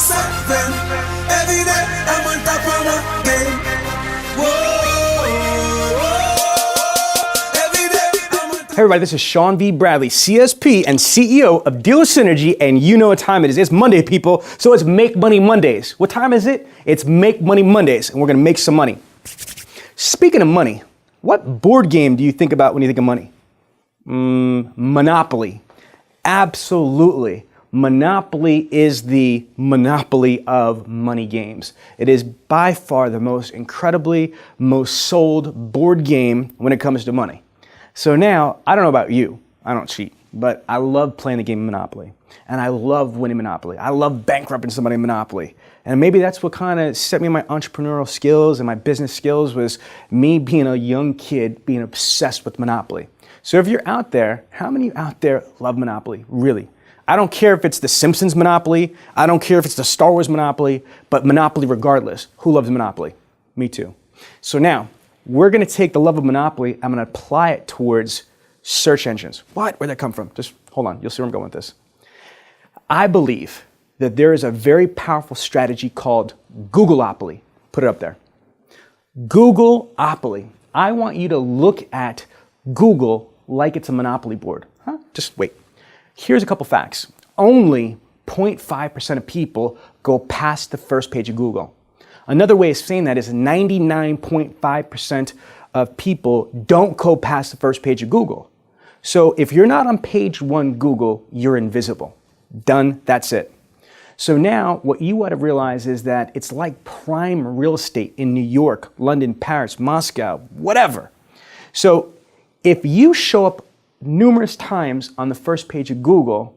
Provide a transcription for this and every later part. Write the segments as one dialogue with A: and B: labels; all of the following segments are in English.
A: 7. Every day I'm on top of my game. Every day I'm on top.
B: Hey everybody, this is Sean V. Bradley, CSP and CEO of Dealer Synergy, and you know what time it is. It's Monday, people, so it's Make Money Mondays. What time is it? It's Make Money Mondays, and we're gonna make some money. Speaking of money, what board game do you think about when you think of money? Monopoly. Absolutely. Monopoly is the monopoly of money games. It is by far the most sold board game when it comes to money. So now, I don't know about you, I don't cheat, but I love playing the game of Monopoly. And I love winning Monopoly. I love bankrupting somebody in Monopoly. And maybe that's what kind of set me in my entrepreneurial skills and my business skills, was me being a young kid being obsessed with Monopoly. So if you're out there, how many out there love Monopoly, really? I don't care if it's the Simpsons Monopoly, I don't care if it's the Star Wars Monopoly, but Monopoly regardless. Who loves Monopoly? Me too. So now, we're gonna take the love of Monopoly, I'm gonna apply it towards search engines. What? Where'd that come from? Just hold on, you'll see where I'm going with this. I believe that there is a very powerful strategy called Googleopoly. Put it up there. Googleopoly. I want you to look at Google like it's a Monopoly board. Huh? Just wait. Here's a couple facts. Only 0.5% of people go past the first page of Google. Another way of saying that is 99.5% of people don't go past the first page of Google. So if you're not on page 1 Google, you're invisible. Done, that's it. So now what you ought to realize is that it's like prime real estate in New York, London, Paris, Moscow, whatever. So if you show up numerous times on the first page of Google,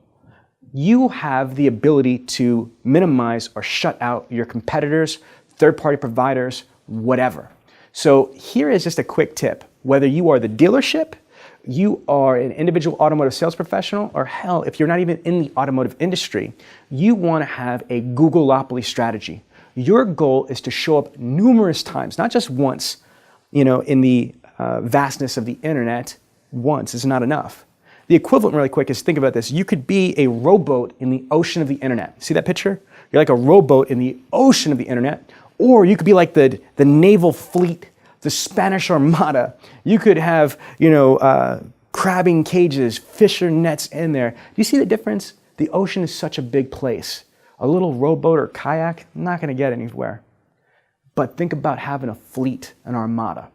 B: you have the ability to minimize or shut out your competitors, third-party providers, whatever. So here is just a quick tip. Whether you are the dealership, you are an individual automotive sales professional, or hell, if you're not even in the automotive industry, you want to have a Googleopoly strategy. Your goal is to show up numerous times, not just once, in the vastness of the internet. Once is not enough. The equivalent, really quick, is think about this. You could be a rowboat in the ocean of the internet. See that picture? You're like a rowboat in the ocean of the internet. Or you could be like the naval fleet, the Spanish Armada. You could have, crabbing cages, fisher nets in there. Do you see the difference? The ocean is such a big place. A little rowboat or kayak, not going to get anywhere. But think about having a fleet, an armada.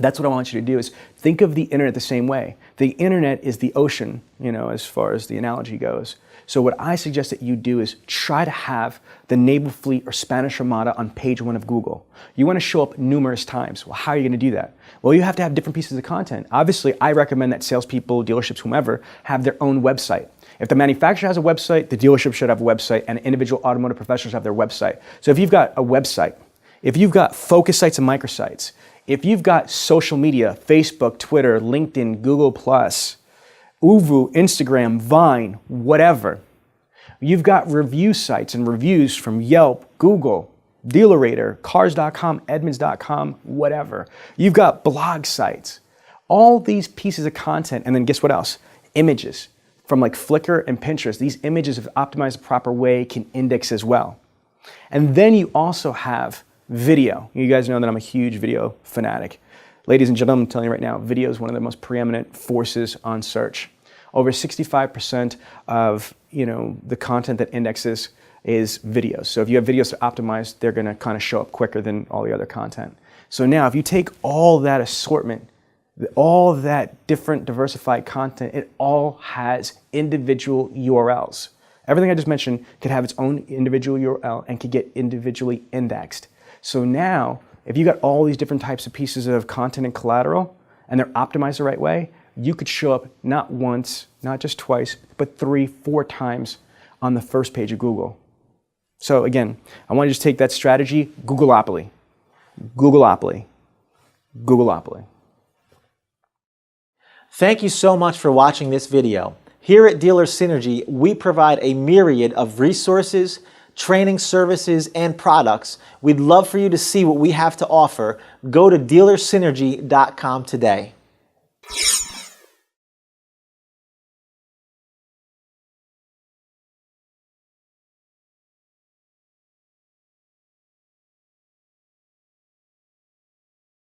B: That's what I want you to do, is think of the internet the same way. The internet is the ocean, as far as the analogy goes. So what I suggest that you do is try to have the naval fleet or Spanish Armada on page 1 of Google. You want to show up numerous times. Well, how are you going to do that? Well, you have to have different pieces of content. Obviously, I recommend that salespeople, dealerships, whomever, have their own website. If the manufacturer has a website, the dealership should have a website, and individual automotive professionals have their website. So if you've got a website, if you've got focus sites and microsites, if you've got social media, Facebook, Twitter, LinkedIn, Google+, Uvu, Instagram, Vine, whatever. You've got review sites and reviews from Yelp, Google, DealerRater, Cars.com, Edmunds.com, whatever. You've got blog sites. All these pieces of content, and then guess what else? Images from like Flickr and Pinterest. These images, if optimized the proper way, can index as well. And then you also have video. You guys know that I'm a huge video fanatic. Ladies and gentlemen, I'm telling you right now, video is one of the most preeminent forces on search. Over 65% of the content that indexes is videos. So if you have videos to optimize, they're going to kind of show up quicker than all the other content. So now if you take all that assortment, all that different diversified content, it all has individual URLs. Everything I just mentioned could have its own individual URL and could get individually indexed. So now, if you got all these different types of pieces of content and collateral, and they're optimized the right way, you could show up not once, not just twice, but 3, 4 times on the first page of Google. So again, I want to just take that strategy, Googleopoly. Googleopoly. Googleopoly.
C: Thank you so much for watching this video. Here at Dealer Synergy, we provide a myriad of resources, training services, and products. We'd love for you to see what we have to offer. Go to dealersynergy.com today.